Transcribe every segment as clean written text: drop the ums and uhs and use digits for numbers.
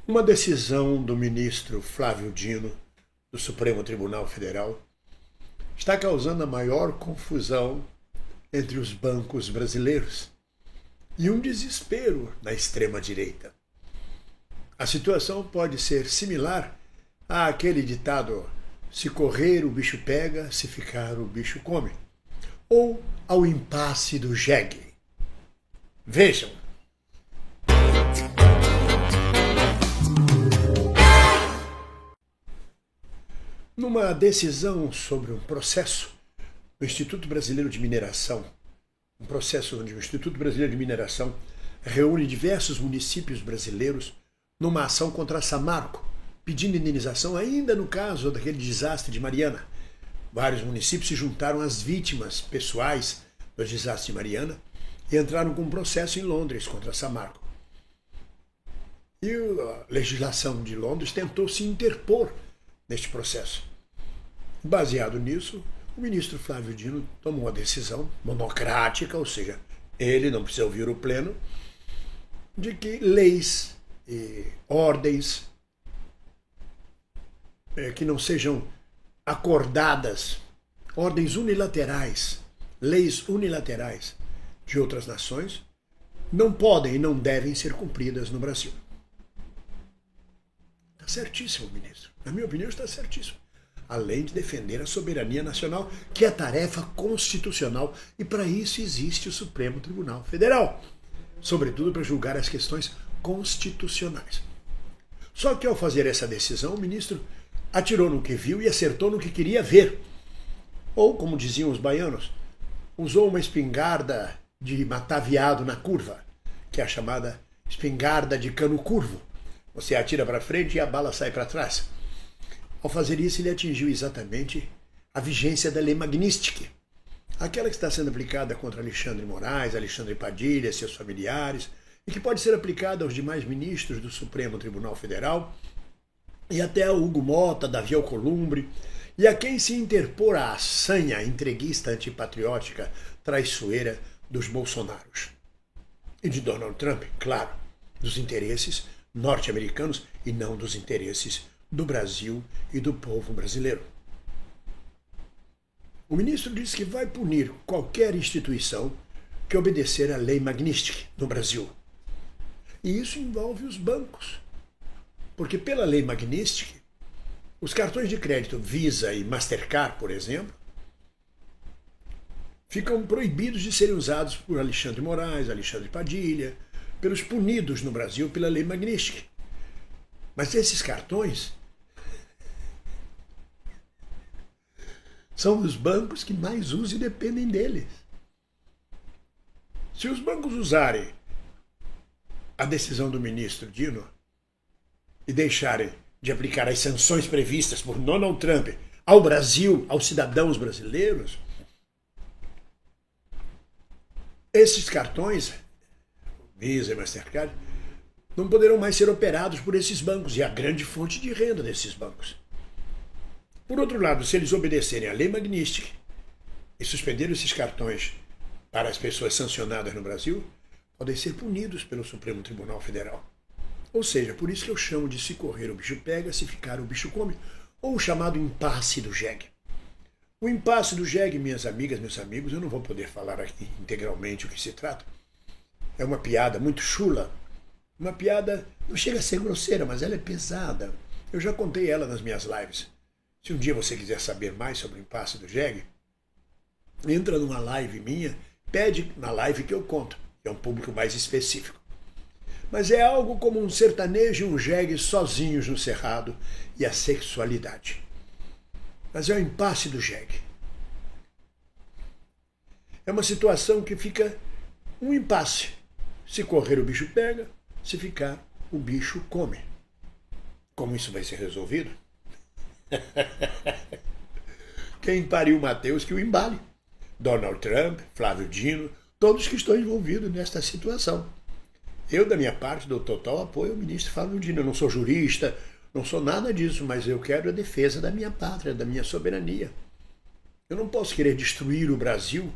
Uma decisão do ministro Flávio Dino, do Supremo Tribunal Federal, está causando a maior confusão entre os bancos brasileiros e um desespero na extrema-direita. A situação pode ser similar àquele ditado: se correr o bicho pega, se ficar o bicho come, ou ao impasse do jegue. Vejam. Numa decisão sobre um processo do Instituto Brasileiro de Mineração, um processo onde o Instituto Brasileiro de Mineração reúne diversos municípios brasileiros numa ação contra a Samarco, pedindo indenização ainda no caso daquele desastre de Mariana. Vários municípios se juntaram às vítimas pessoais do desastre de Mariana e entraram com um processo em Londres contra a Samarco. E a legislação de Londres tentou se interpor neste processo. Baseado nisso, o ministro Flávio Dino tomou uma decisão monocrática, ou seja, ele não precisa ouvir o pleno, de que leis e ordens que não sejam acordadas, ordens unilaterais, leis unilaterais de outras nações, não podem e não devem ser cumpridas no Brasil. Está certíssimo, ministro. Na minha opinião, está certíssimo. Além de defender a soberania nacional, que é tarefa constitucional, e para isso existe o Supremo Tribunal Federal, sobretudo para julgar as questões constitucionais. Só que ao fazer essa decisão, o ministro atirou no que viu e acertou no que queria ver. Ou, como diziam os baianos, usou uma espingarda de matar viado na curva, que é a chamada espingarda de cano curvo. Você atira para frente e a bala sai para trás. Ao fazer isso, ele atingiu exatamente a vigência da Lei Magnitsky, aquela que está sendo aplicada contra Alexandre Moraes, Alexandre Padilha, seus familiares, e que pode ser aplicada aos demais ministros do Supremo Tribunal Federal, e até a Hugo Mota, Davi Alcolumbre, e a quem se interpor a assanha entreguista, antipatriótica, traiçoeira dos Bolsonaros. E de Donald Trump, claro, dos interesses norte-americanos e não dos interesses do Brasil e do povo brasileiro. O ministro disse que vai punir qualquer instituição que obedecer à Lei Magnitsky no Brasil. E isso envolve os bancos. Porque pela Lei Magnitsky, os cartões de crédito Visa e Mastercard, por exemplo, ficam proibidos de serem usados por Alexandre Moraes, Alexandre Padilha, pelos punidos no Brasil pela Lei Magnitsky. Mas esses cartões são os bancos que mais usam e dependem deles. Se os bancos usarem a decisão do ministro Dino e deixarem de aplicar as sanções previstas por Donald Trump ao Brasil, aos cidadãos brasileiros, esses cartões, Visa e Mastercard, não poderão mais ser operados por esses bancos e a grande fonte de renda desses bancos. Por outro lado, se eles obedecerem à Lei Magnitsky e suspenderem esses cartões para as pessoas sancionadas no Brasil, podem ser punidos pelo Supremo Tribunal Federal. Ou seja, por isso que eu chamo de se correr o bicho pega, se ficar o bicho come, ou o chamado impasse do jegue. O impasse do jegue, minhas amigas, meus amigos, eu não vou poder falar aqui integralmente o que se trata. É uma piada muito chula, uma piada, não chega a ser grosseira, mas ela é pesada. Eu já contei ela nas minhas lives. Se um dia você quiser saber mais sobre o impasse do jegue, entra numa live minha, pede na live que eu conto, que é um público mais específico. Mas é algo como um sertanejo e um jegue sozinhos no cerrado e a sexualidade. Mas é o impasse do jegue. É uma situação que fica um impasse. Se correr o bicho pega, se ficar o bicho come. Como isso vai ser resolvido? Quem pariu Mateus que o embale. Donald Trump, Flávio Dino, todos que estão envolvidos nesta situação. Eu, da minha parte, dou total apoio ao ministro Flávio Dino. Eu não sou jurista, não sou nada disso, mas eu quero a defesa da minha pátria, da minha soberania. Eu não posso querer destruir o Brasil,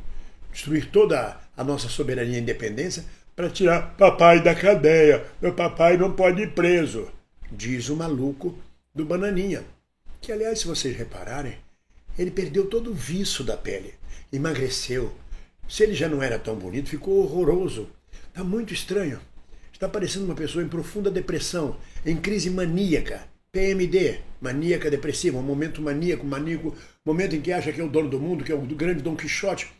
destruir toda a nossa soberania e independência para tirar papai da cadeia. Meu papai não pode ir preso. diz o maluco do Bananinha. Que, aliás, se vocês repararem, ele perdeu todo o viço da pele, emagreceu. Se ele já não era tão bonito, ficou horroroso. Está muito estranho. Está parecendo uma pessoa em profunda depressão, em crise maníaca. PMD, maníaca depressiva, um momento maníaco, momento em que acha que é o dono do mundo, que é o grande Dom Quixote,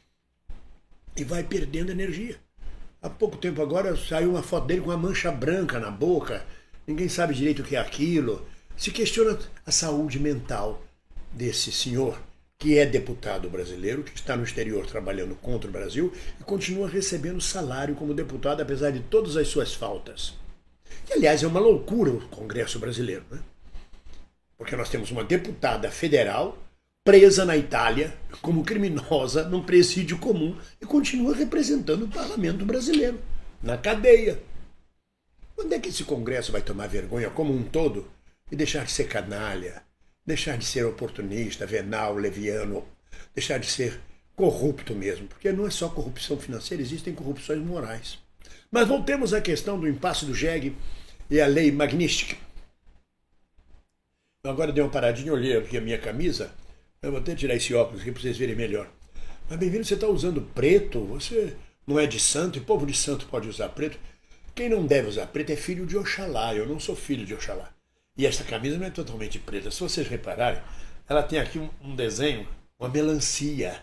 e vai perdendo energia. Há pouco tempo agora saiu uma foto dele com uma mancha branca na boca, ninguém sabe direito o que é aquilo. Se questiona a saúde mental desse senhor, que é deputado brasileiro, que está no exterior trabalhando contra o Brasil e continua recebendo salário como deputado, apesar de todas as suas faltas. Que, aliás, é uma loucura o Congresso brasileiro, né? Porque nós temos uma deputada federal presa na Itália como criminosa num presídio comum e continua representando o parlamento brasileiro, na cadeia. Quando é que esse Congresso vai tomar vergonha como um todo e deixar de ser canalha, deixar de ser oportunista, venal, leviano, deixar de ser corrupto mesmo? Porque não é só corrupção financeira, existem corrupções morais. Mas voltemos à questão do impasse do jegue e a lei Magnitsky. Agora dei uma paradinha, olhei aqui a minha camisa. Eu vou até tirar esse óculos aqui para vocês verem melhor. Mas bem-vindo, você está usando preto? Você não é de santo, e povo de santo pode usar preto. Quem não deve usar preto é filho de Oxalá. Eu não sou filho de Oxalá. E essa camisa não é totalmente preta. Se vocês repararem, ela tem aqui um desenho, uma melancia.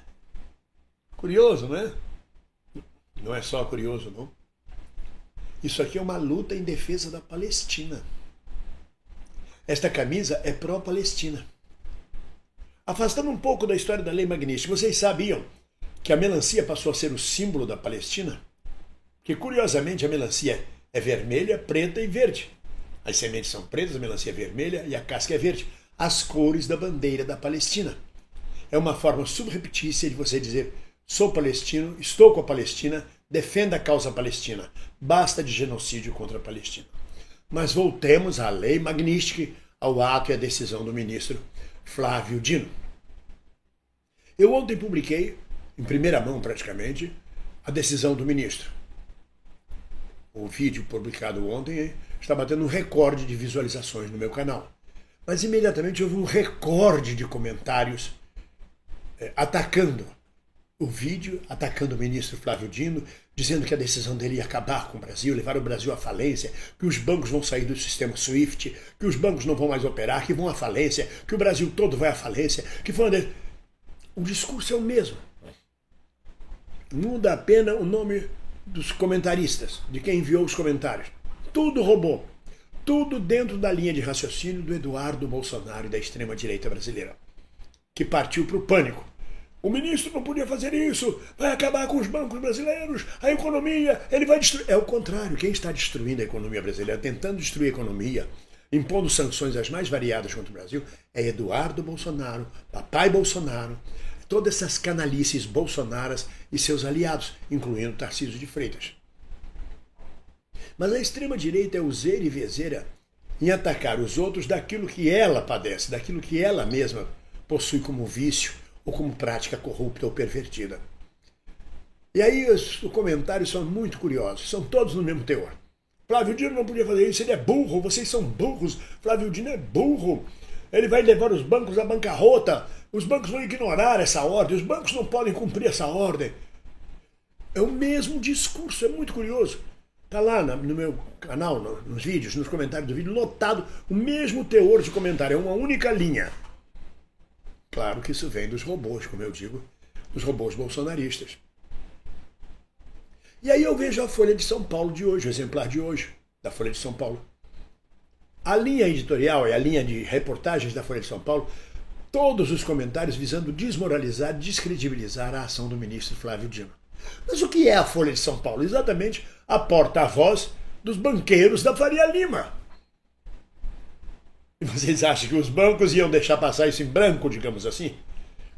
Curioso, não é? Não é só curioso, não. Isso aqui é uma luta em defesa da Palestina. Esta camisa é pró-Palestina. Afastando um pouco da história da lei Magnitsky, vocês sabiam que a melancia passou a ser o símbolo da Palestina? Que, curiosamente, a melancia é vermelha, preta e verde. As sementes são pretas, a melancia é vermelha e a casca é verde. As cores da bandeira da Palestina. É uma forma subreptícia de você dizer: sou palestino, estou com a Palestina, defenda a causa palestina. Basta de genocídio contra a Palestina. Mas voltemos à lei Magnitsky, ao ato e à decisão do ministro Flávio Dino. Eu ontem publiquei, em primeira mão praticamente, a decisão do ministro. O vídeo publicado ontem está batendo um recorde de visualizações no meu canal. Mas imediatamente houve um recorde de comentários atacando o vídeo, atacando o ministro Flávio Dino, dizendo que a decisão dele ia acabar com o Brasil, levar o Brasil à falência, que os bancos vão sair do sistema SWIFT, que os bancos não vão mais operar, que vão à falência, que o Brasil todo vai à falência, que foi uma... O discurso é o mesmo. Muda apenas o nome dos comentaristas, de quem enviou os comentários. Tudo robô. Tudo dentro da linha de raciocínio do Eduardo Bolsonaro e da extrema-direita brasileira, que partiu para o pânico. O ministro não podia fazer isso, vai acabar com os bancos brasileiros, a economia, ele vai destruir. É o contrário, quem está destruindo a economia brasileira, tentando destruir a economia, impondo sanções as mais variadas contra o Brasil, é Eduardo Bolsonaro, papai Bolsonaro, todas essas canalices bolsonaras e seus aliados, incluindo Tarcísio de Freitas. Mas a extrema-direita é useira e vezeira em atacar os outros daquilo que ela padece, daquilo que ela mesma possui como vício, ou como prática corrupta ou pervertida. E aí os comentários são muito curiosos, são todos no mesmo teor. Flávio Dino não podia fazer isso, ele é burro, vocês são burros, Flávio Dino é burro, ele vai levar os bancos à bancarrota, os bancos vão ignorar essa ordem, os bancos não podem cumprir essa ordem. É o mesmo discurso, é muito curioso. Está lá no meu canal, nos vídeos, nos comentários do vídeo, lotado o mesmo teor de comentário, é uma única linha. Claro que isso vem dos robôs, como eu digo, dos robôs bolsonaristas. E aí eu vejo a Folha de São Paulo de hoje, o exemplar de hoje, da Folha de São Paulo. A linha editorial e a linha de reportagens da Folha de São Paulo, todos os comentários visando desmoralizar, descredibilizar a ação do ministro Flávio Dino. Mas o que é a Folha de São Paulo? Exatamente a porta-voz dos banqueiros da Faria Lima. E vocês acham que os bancos iam deixar passar isso em branco, digamos assim?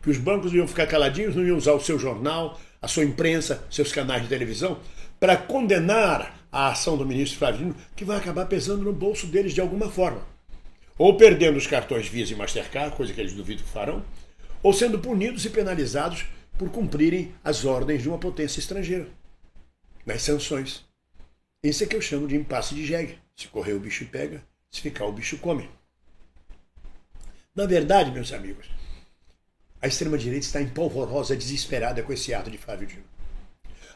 Que os bancos iam ficar caladinhos, não iam usar o seu jornal, a sua imprensa, seus canais de televisão, para condenar a ação do ministro Flávio Dino, que vai acabar pesando no bolso deles de alguma forma. Ou perdendo os cartões Visa e Mastercard, coisa que eles duvidam que farão, ou sendo punidos e penalizados por cumprirem as ordens de uma potência estrangeira, nas sanções. Isso é que eu chamo de impasse de jegue. Se correr o bicho pega, Se ficar, o bicho come. Na verdade, meus amigos, a extrema-direita está empolvorosa, desesperada com esse ato de Flávio Dino.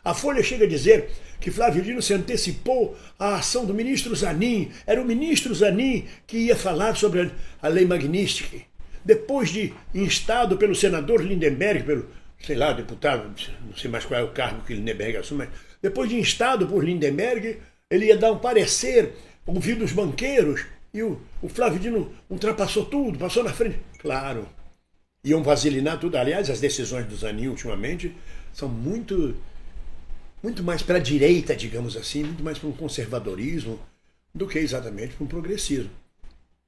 A Folha chega a dizer que Flávio Dino se antecipou à ação do ministro Zanin. Era o ministro Zanin que ia falar sobre a lei Magnitsky. Depois de instado pelo senador Lindenberg, pelo, sei lá, deputado, não sei mais qual é o cargo que Lindenberg assume, mas depois de instado por Lindenberg, ele ia dar um parecer, ouvindo os banqueiros, e o Flávio Dino ultrapassou tudo, passou na frente. Claro, iam vasilinar tudo. Aliás, as decisões do Zanin ultimamente são muito mais para a direita, digamos assim, muito mais para um conservadorismo do que exatamente para um progressismo.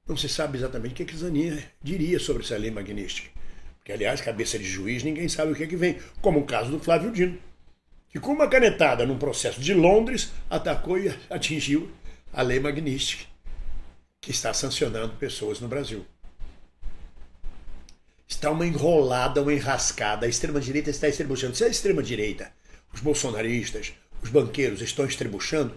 Não se sabe exatamente o que Zanin diria sobre essa lei Magnitsky. Porque, aliás, cabeça de juiz, ninguém sabe o que vem. Como o caso do Flávio Dino, que com uma canetada num processo de Londres, atacou e atingiu a lei Magnitsky, que está sancionando pessoas no Brasil. Está uma enrolada, uma enrascada. A extrema-direita está estrebuchando. Se a extrema-direita, os bolsonaristas, os banqueiros estão estrebuchando,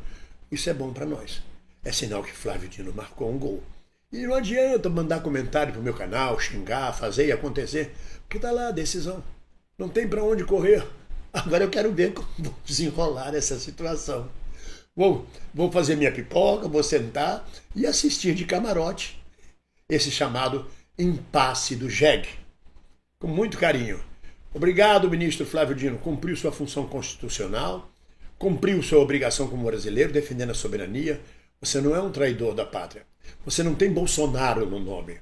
isso é bom para nós. É sinal que Flávio Dino marcou um gol. E não adianta mandar comentário pro meu canal, xingar, fazer e acontecer, porque tá lá a decisão. Não tem para onde correr. Agora eu quero ver como vou desenrolar essa situação. Vou fazer minha pipoca, vou sentar e assistir de camarote esse chamado impasse do jegue. Com muito carinho. Obrigado, ministro Flávio Dino. Cumpriu sua função constitucional, cumpriu sua obrigação como brasileiro, defendendo a soberania. Você não é um traidor da pátria. Você não tem Bolsonaro no nome.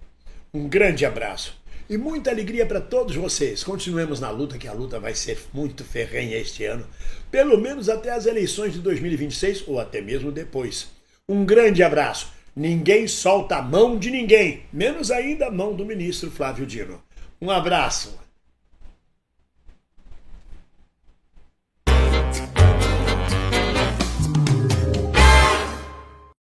Um grande abraço e muita alegria para todos vocês. Continuemos na luta, que a luta vai ser muito ferrenha este ano, pelo menos até as eleições de 2026 ou até mesmo depois. Um grande abraço. Ninguém solta a mão de ninguém, menos ainda a mão do ministro Flávio Dino. Um abraço.